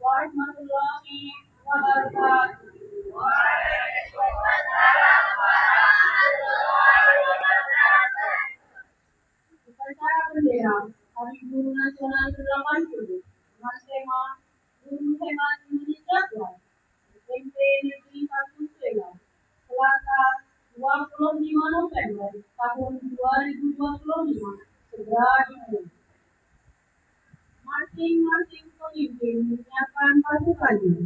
warahmatullahi wabarakatuh. Upacara bendera Hari Guru Nasional ke-80 dengan tema Guru Hemat Indonesia SMP Negeri 1 Sleman, Selasa 25 November tahun 2025 segera dimulai. Masing-masing pemimpin menyiapkan pasukannya.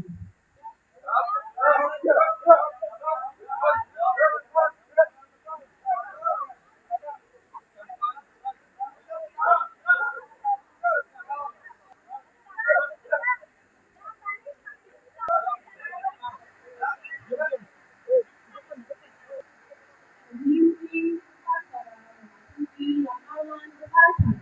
Pemimpin upacara memasuki lapangan upacara.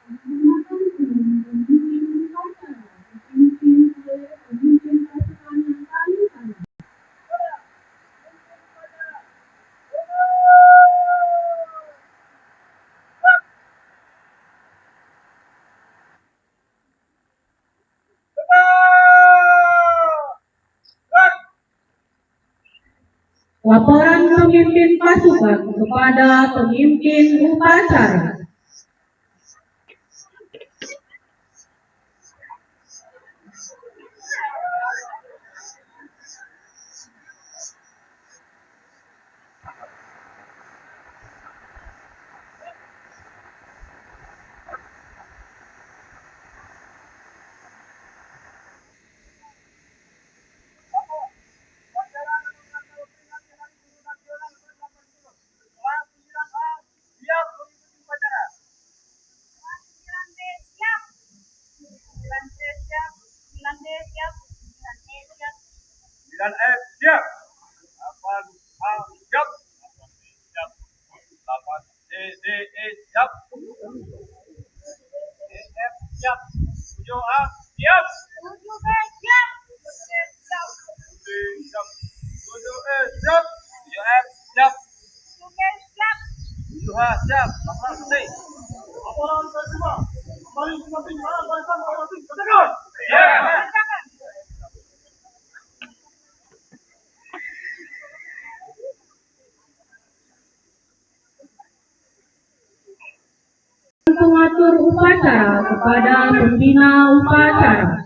Menggunakan pemimpin upacara dipimpin oleh pemimpin pasukan yang paling kanan. Laporan pemimpin pasukan kepada pemimpin upacara. Dan F siap. 8A siap. 8D siap. EF siap. 7A siap. 7B siap. 7D siap. 7E siap. 7F siap. 7G siap. 7H siap. Laporan selesai. Laporan kedua. Kembali masing-masing barisan masing-masing. Katakan. Ya. Pengatur upacara kepada pembina upacara.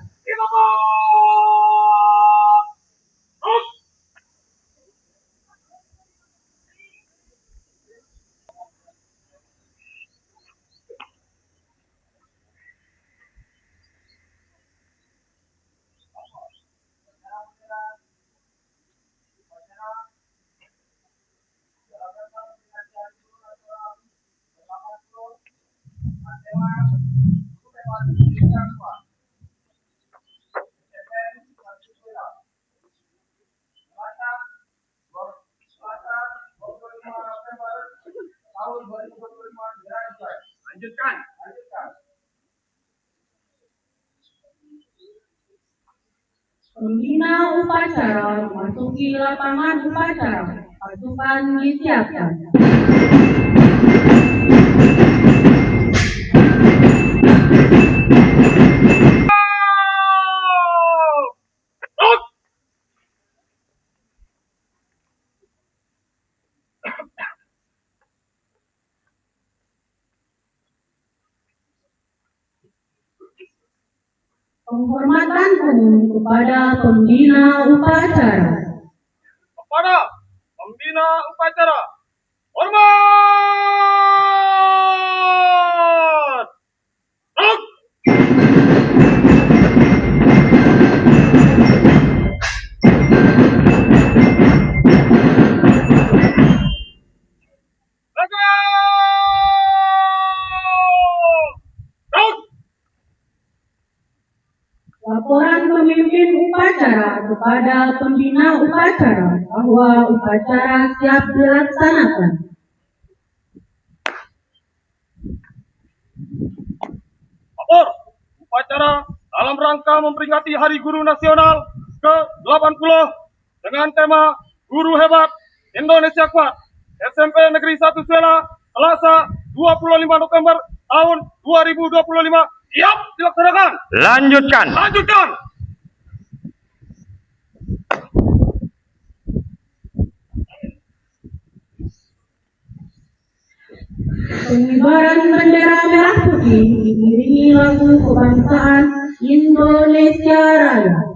Lanjutkan. Pembina upacara memasuki lapangan upacara. Pasukan disiapkan. Penghormatan umum kepada pembina upacara. Kepada pembina upacara, hormat! Laporan pemimpin upacara kepada pembina upacara bahwa upacara siap dilaksanakan. Lapor, upacara dalam rangka memperingati Hari Guru Nasional ke-80 dengan tema Guru Hebat Indonesia Kuat SMP Negeri 1 Suela, Selasa 25 November tahun 2025. Siap dilaksanakan. Lanjutkan. Lanjutkan. Pengibaran bendera merah putih diiringi lagu kebangsaan Indonesia Raya.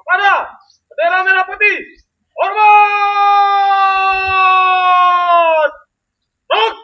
Kepada bendera merah putih, hormat. Ruk.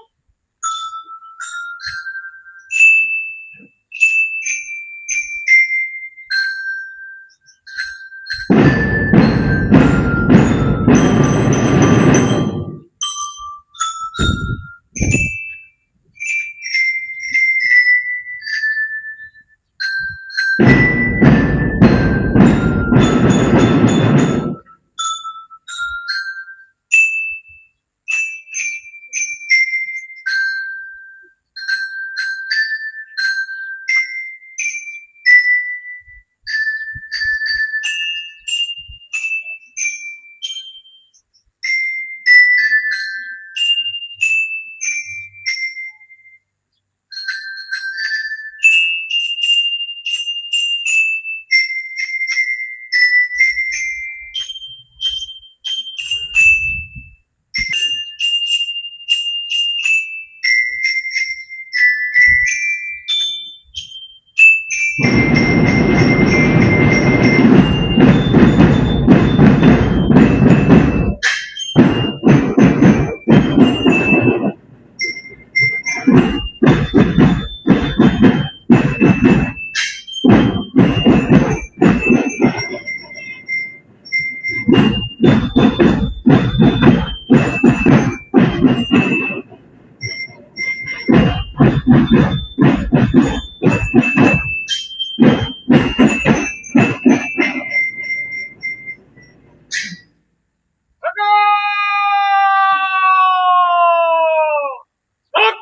Ruk.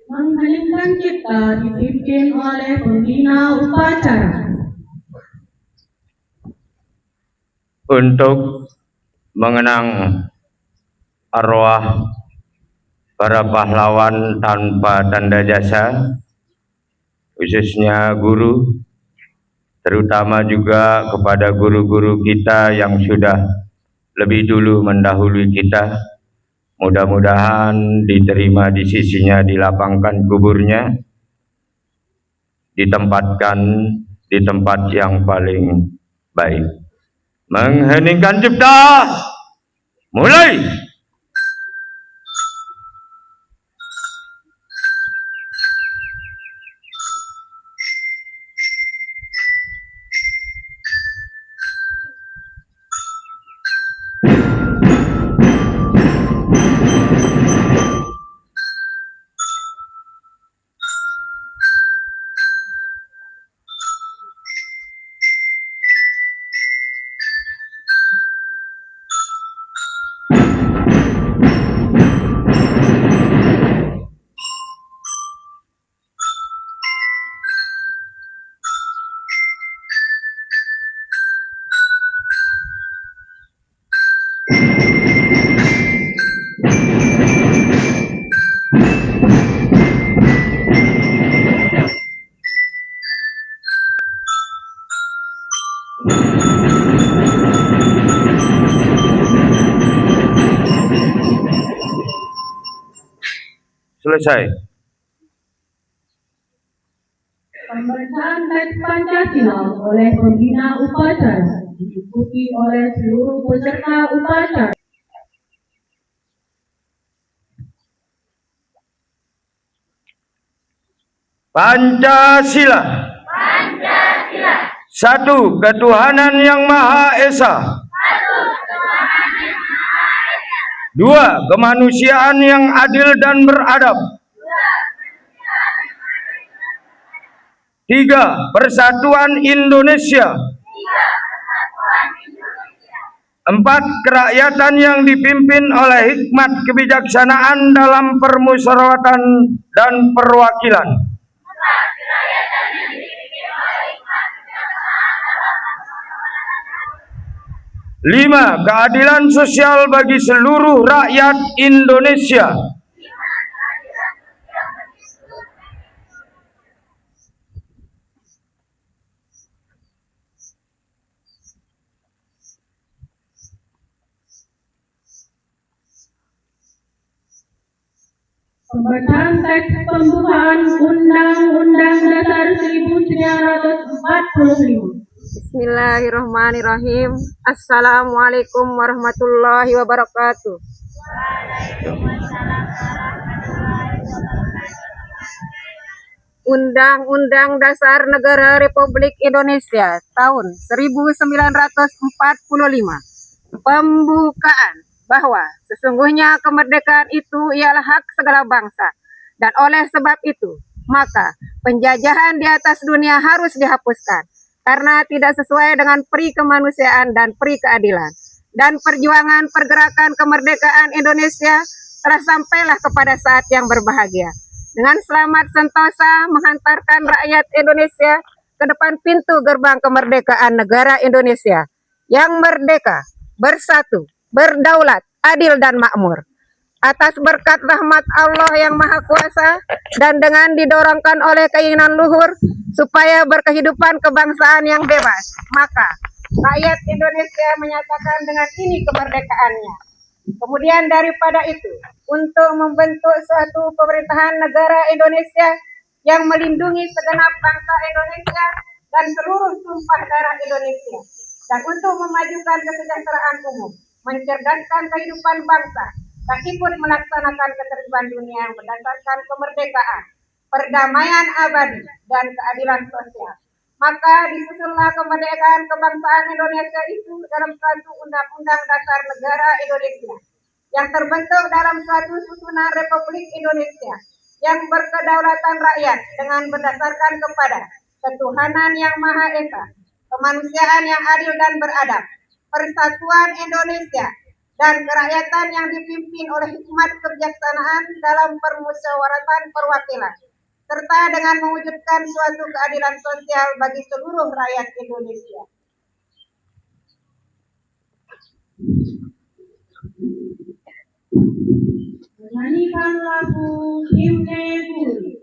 Mengheningkan cipta dipimpin oleh pembina upacara. Untuk mengenang arwah para pahlawan tanpa tanda jasa, khususnya guru, terutama juga kepada guru-guru kita yang sudah lebih dulu mendahului kita. Mudah-mudahan diterima di sisinya, dilapangkan kuburnya, ditempatkan di tempat yang paling baik. Mengheningkan cipta, mulai. Selesai. Pembacaan teks Pancasila oleh pembina upacara diikuti oleh seluruh peserta upacara. Pancasila. Satu, ketuhanan yang Maha Esa. Dua, kemanusiaan yang adil dan beradab. Tiga, persatuan Indonesia. Empat, kerakyatan yang dipimpin oleh hikmat kebijaksanaan dalam permusyawaratan dan perwakilan. Lima, keadilan sosial bagi seluruh rakyat Indonesia. Pembacaan teks pembukaan Undang-Undang Dasar 1945. Bismillahirrahmanirrahim. Assalamualaikum warahmatullahi wabarakatuh. Undang-Undang Dasar Negara Republik Indonesia tahun 1945. Pembukaan bahwa sesungguhnya kemerdekaan itu ialah hak segala bangsa, dan oleh sebab itu maka penjajahan di atas dunia harus dihapuskan karena tidak sesuai dengan peri kemanusiaan dan peri keadilan. Dan perjuangan pergerakan kemerdekaan Indonesia telah sampailah kepada saat yang berbahagia, dengan selamat sentosa menghantarkan rakyat Indonesia ke depan pintu gerbang kemerdekaan negara Indonesia yang merdeka, bersatu, berdaulat, adil dan makmur. Atas berkat rahmat Allah yang Maha Kuasa dan dengan didorongkan oleh keinginan luhur supaya berkehidupan kebangsaan yang bebas, maka rakyat Indonesia menyatakan dengan ini kemerdekaannya. Kemudian daripada itu, untuk membentuk suatu pemerintahan negara Indonesia yang melindungi segenap bangsa Indonesia dan seluruh tumpah darah Indonesia, dan untuk memajukan kesejahteraan umum, mencerdaskan kehidupan bangsa, dan ikut melaksanakan ketertiban dunia yang berdasarkan kemerdekaan, perdamaian abadi, dan keadilan sosial. Maka disusunlah kemerdekaan kebangsaan Indonesia itu dalam suatu Undang-Undang Dasar Negara Indonesia yang terbentuk dalam suatu susunan Republik Indonesia yang berkedaulatan rakyat dengan berdasarkan kepada ketuhanan yang Maha Esa, kemanusiaan yang adil dan beradab, persatuan Indonesia, dan kerakyatan yang dipimpin oleh hikmat kebijaksanaan dalam permusyawaratan perwakilan, serta dengan mewujudkan suatu keadilan sosial bagi seluruh rakyat Indonesia. Menyanyikan lagu Himne Guru.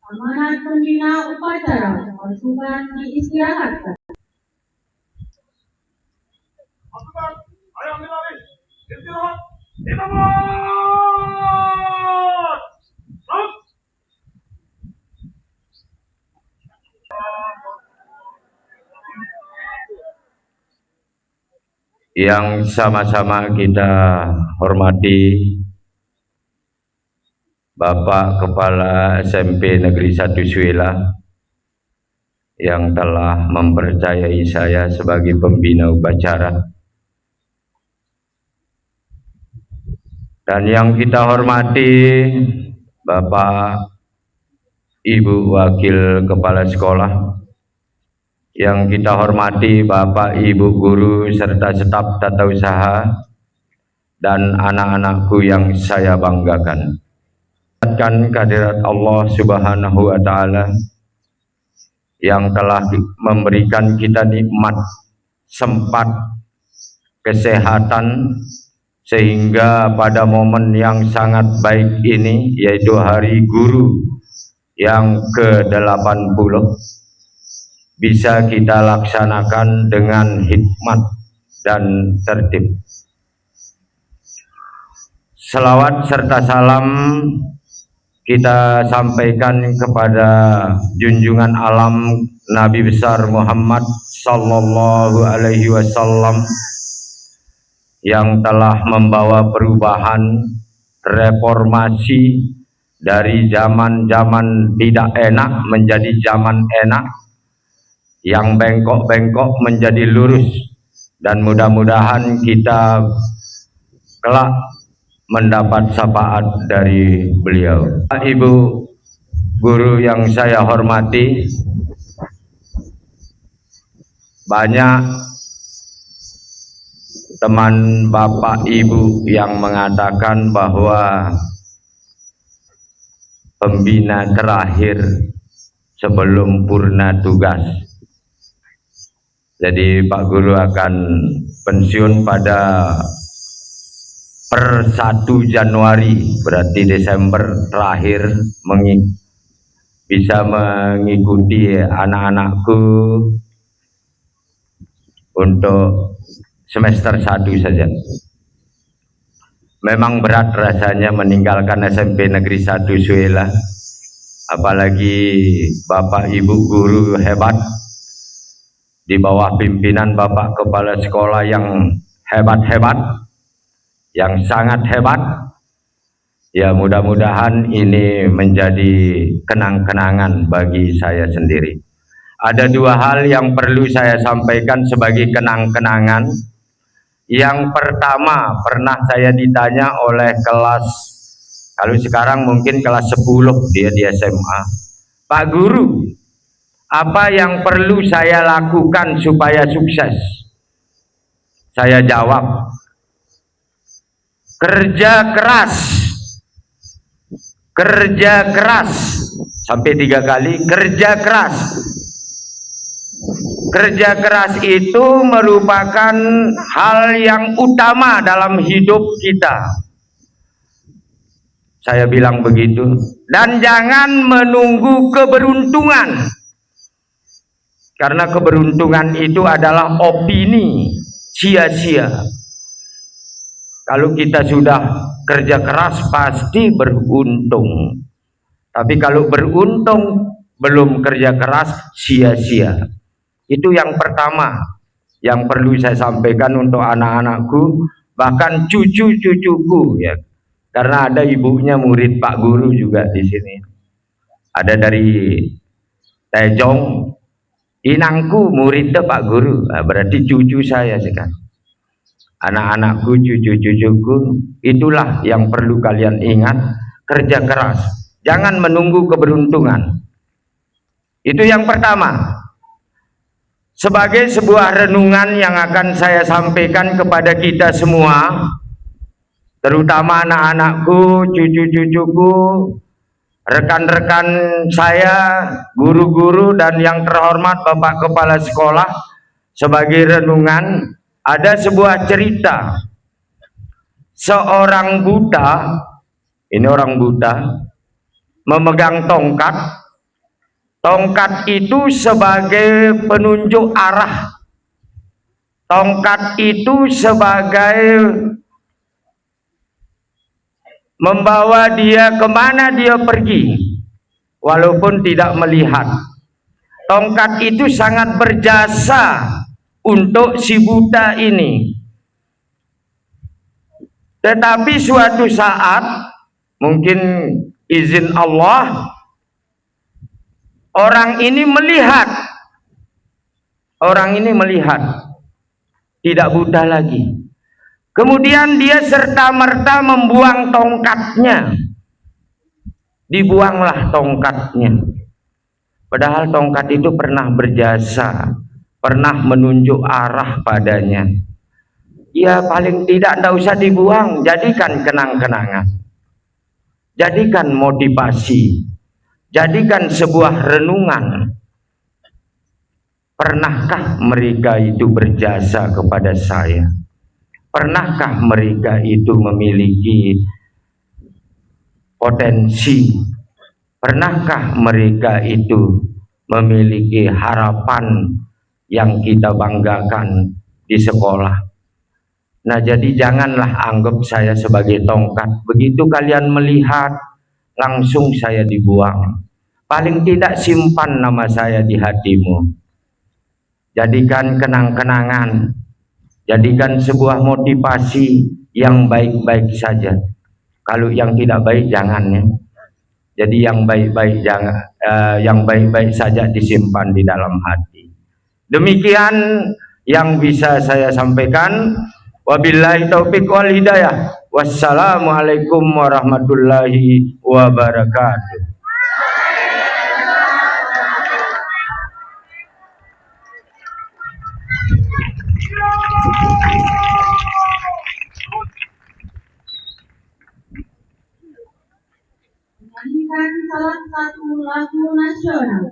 Amanat pembina upacara pasukan diistirahatkan. Pasukan, ayo ambil alih. Istirahat. Ditambah. Terus. Yang sama-sama kita hormati Bapak Kepala SMP Negeri 1 Suela yang telah mempercayai saya sebagai pembina upacara, dan yang kita hormati Bapak Ibu Wakil Kepala Sekolah, yang kita hormati Bapak Ibu Guru serta staf tata usaha, dan anak-anakku yang saya banggakan. Kehadirat Allah Subhanahu wa Ta'ala yang telah memberikan kita nikmat sempat kesehatan, sehingga pada momen yang sangat baik ini, yaitu Hari Guru yang ke-80, bisa kita laksanakan dengan hikmat dan tertib. Selawat serta salam kita sampaikan kepada junjungan alam Nabi besar Muhammad sallallahu alaihi wasallam yang telah membawa perubahan reformasi dari zaman-zaman tidak enak menjadi zaman enak, yang bengkok-bengkok menjadi lurus, dan mudah-mudahan kita kelak mendapat syafaat dari beliau. Ibu guru yang saya hormati, banyak teman bapak ibu yang mengatakan bahwa pembina terakhir sebelum purna tugas. Jadi Pak Guru akan pensiun pada per 1 Januari, berarti Desember terakhir, bisa mengikuti anak-anakku untuk semester 1 saja. Memang berat rasanya meninggalkan SMP Negeri 1 Suela, apalagi Bapak Ibu guru hebat di bawah pimpinan Bapak Kepala Sekolah yang hebat-hebat, yang sangat hebat. Ya, mudah-mudahan ini menjadi kenang-kenangan bagi saya sendiri. Ada 2 hal yang perlu saya sampaikan sebagai kenang-kenangan. Yang pertama, pernah saya ditanya oleh kelas, kalau sekarang mungkin kelas 10, dia di SMA, Pak Guru, apa yang perlu saya lakukan supaya sukses? Saya jawab, kerja keras, kerja keras, sampai 3 kali, kerja keras. Kerja keras itu merupakan hal yang utama dalam hidup kita. Saya bilang begitu. Dan jangan menunggu keberuntungan. Karena keberuntungan itu adalah opini sia-sia. Kalau kita sudah kerja keras pasti beruntung. Tapi kalau beruntung belum kerja keras sia-sia. Itu yang pertama yang perlu saya sampaikan untuk anak-anakku, bahkan cucu-cucuku ya. Karena ada ibunya murid Pak Guru juga di sini. Ada dari Tejong, inangku muridnya Pak Guru, nah, berarti cucu saya sekarang. Anak-anakku, cucu-cucuku, itulah yang perlu kalian ingat, kerja keras. Jangan menunggu keberuntungan. Itu yang pertama. Sebagai sebuah renungan yang akan saya sampaikan kepada kita semua, terutama anak-anakku, cucu-cucuku, rekan-rekan saya, guru-guru dan yang terhormat Bapak Kepala Sekolah, sebagai renungan, ada sebuah cerita. Seorang buta, ini orang buta, memegang tongkat. Tongkat itu sebagai penunjuk arah. Tongkat itu sebagai membawa dia kemana dia pergi, walaupun tidak melihat. Tongkat itu sangat berjasa untuk si buta ini. Tetapi suatu saat, mungkin izin Allah, orang ini melihat, tidak buta lagi. Kemudian dia serta-merta membuang tongkatnya. Dibuanglah tongkatnya. Padahal tongkat itu pernah berjasa, pernah menunjuk arah padanya. Ya paling tidak usah dibuang, jadikan kenang-kenangan. Jadikan motivasi. Jadikan sebuah renungan. Pernahkah mereka itu berjasa kepada saya? Pernahkah mereka itu memiliki potensi? Pernahkah mereka itu memiliki harapan yang kita banggakan di sekolah? Nah, jadi janganlah anggap saya sebagai tongkat. Begitu kalian melihat, langsung saya dibuang. Paling tidak simpan nama saya di hatimu. Jadikan kenang-kenangan. Jadikan sebuah motivasi yang baik-baik saja. Kalau yang tidak baik jangan ya. Jadi yang baik-baik jangan, yang baik-baik saja disimpan di dalam hati. Demikian yang bisa saya sampaikan. Wabillahi taufiq wal hidayah. Wassalamualaikum warahmatullahi wabarakatuh. Menyanyikan salah satu lagu nasional.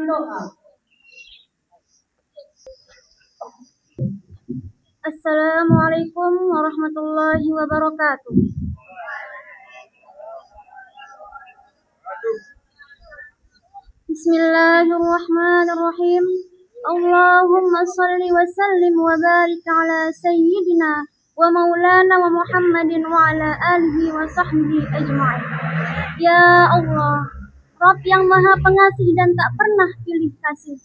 Doa. Assalamualaikum warahmatullahi wabarakatuh. Bismillahirrahmanirrahim. Allahumma salli wa sallim wa barik ala sayyidina wa maulana wa Muhammadin wa ala alihi wa sahbihi ajma'in. Ya Allah, Rabb yang maha pengasih dan tak pernah pilih kasih,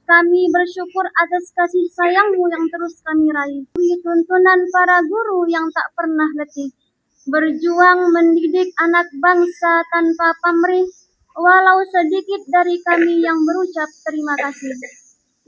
kami bersyukur atas kasih sayang-Mu yang terus kami raih. Tuntunan para guru yang tak pernah letih, berjuang mendidik anak bangsa tanpa pamrih, walau sedikit dari kami yang berucap terima kasih.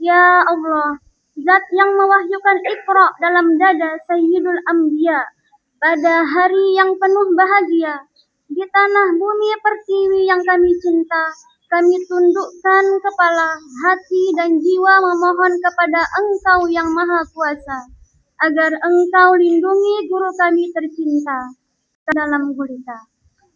Ya Allah, Zat yang mewahyukan Iqra dalam dada Sayyidul Anbiya pada hari yang penuh bahagia, di tanah bumi pertiwi yang kami cinta, kami tundukkan kepala, hati dan jiwa memohon kepada Engkau yang Maha Kuasa, agar Engkau lindungi guru kami tercinta dalam gulita.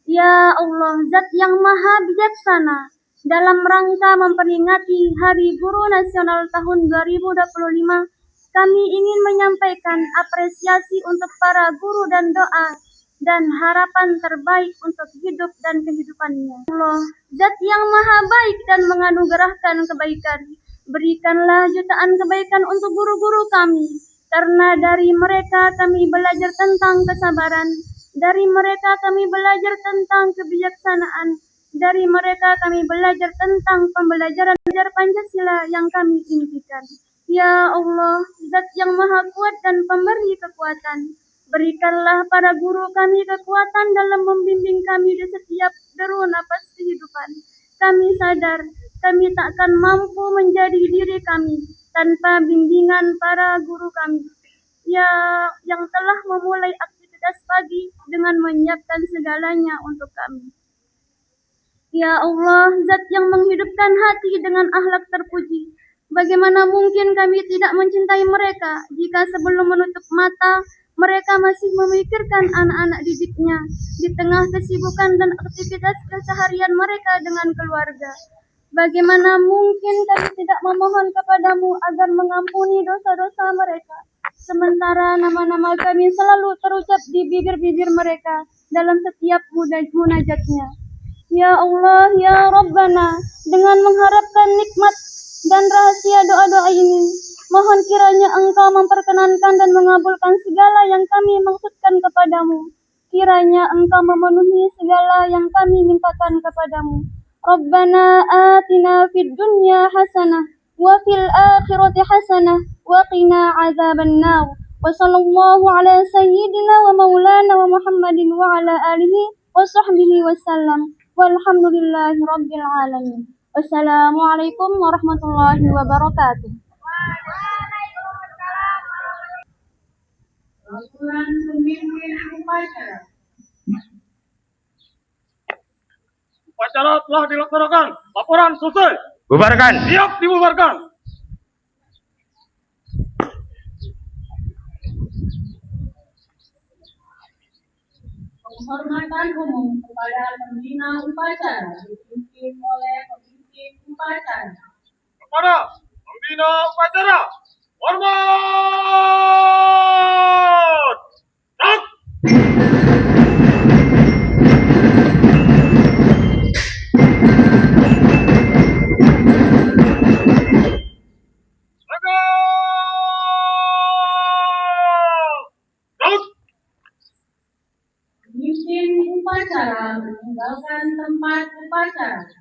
Ya Allah, Zat yang Maha Bijaksana, dalam rangka memperingati Hari Guru Nasional tahun 2025, kami ingin menyampaikan apresiasi untuk para guru dan doa dan harapan terbaik untuk hidup dan kehidupannya. Allah, Zat yang Maha Baik dan menganugerahkan kebaikan, berikanlah jutaan kebaikan untuk guru-guru kami, karena dari mereka kami belajar tentang kesabaran, dari mereka kami belajar tentang kebijaksanaan, dari mereka kami belajar tentang pembelajaran Pancasila yang kami impikan. Ya Allah, Zat yang Maha Kuat dan pemberi kekuatan, berikanlah para guru kami kekuatan dalam membimbing kami di setiap deru napas kehidupan. Kami sadar kami takkan mampu menjadi diri kami tanpa bimbingan para guru kami, yang telah memulai aktivitas pagi dengan menyiapkan segalanya untuk kami. Ya Allah, Zat yang menghidupkan hati dengan akhlak terpuji, bagaimana mungkin kami tidak mencintai mereka jika sebelum menutup mata mereka masih memikirkan anak-anak didiknya di tengah kesibukan dan aktivitas keseharian mereka dengan keluarga. Bagaimana mungkin kami tidak memohon kepadamu agar mengampuni dosa-dosa mereka, sementara nama-nama kami selalu terucap di bibir-bibir mereka dalam setiap munajatnya. Ya Allah, ya Rabbana, dengan mengharapkan nikmat dan rahasia doa-doa ini, mohon kiranya Engkau memperkenankan dan mengabulkan segala yang kami maksudkan kepadamu. Kiranya Engkau memenuhi segala yang kami mintakan kepadamu. Rabbana atina fid dunya hasanah wa fil akhirati hasanah wa qina azabannar. Wa sallallahu ala sayyidina wa maulana wa Muhammadin wa ala alihi wa sahbihi wasallam. Walhamdulillahi rabbil alamin. Wassalamualaikum warahmatullahi wabarakatuh. Laporan pemimpin upacara. Upacara telah dilaksanakan. Laporan selesai. Bubarkan. Siap dibubarkan. Penghormatan umum kepada pembina upacara dipimpin oleh pemimpin upacara. Kepada pembina upacara, hormat! Tak! Pemimpin upacara meninggalkan tempat upacara.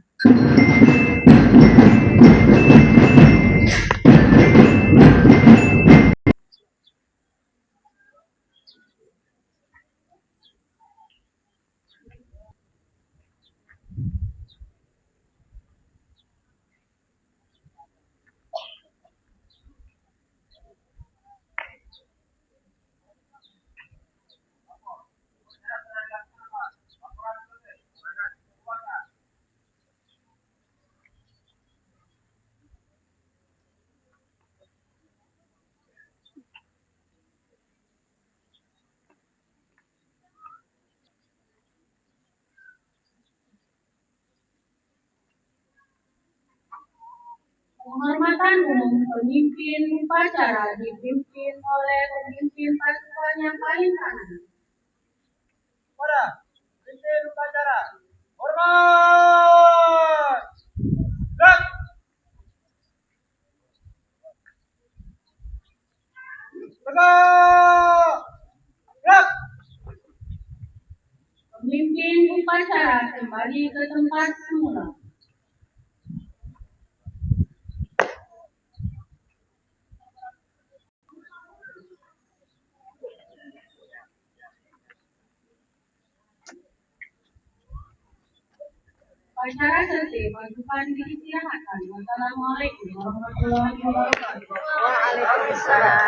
Penghormatan umum pemimpin upacara dipimpin oleh pemimpin pasukan yang paling kanan. Kepada pemimpin upacara, hormat! Gerak. Tegak. Gerak. Pemimpin upacara kembali ke tempat semula. Upacara selesai, pasukan diistirahatkan. Wassalamualaikum warahmatullahi wabarakatuh. Waalaikumsalam.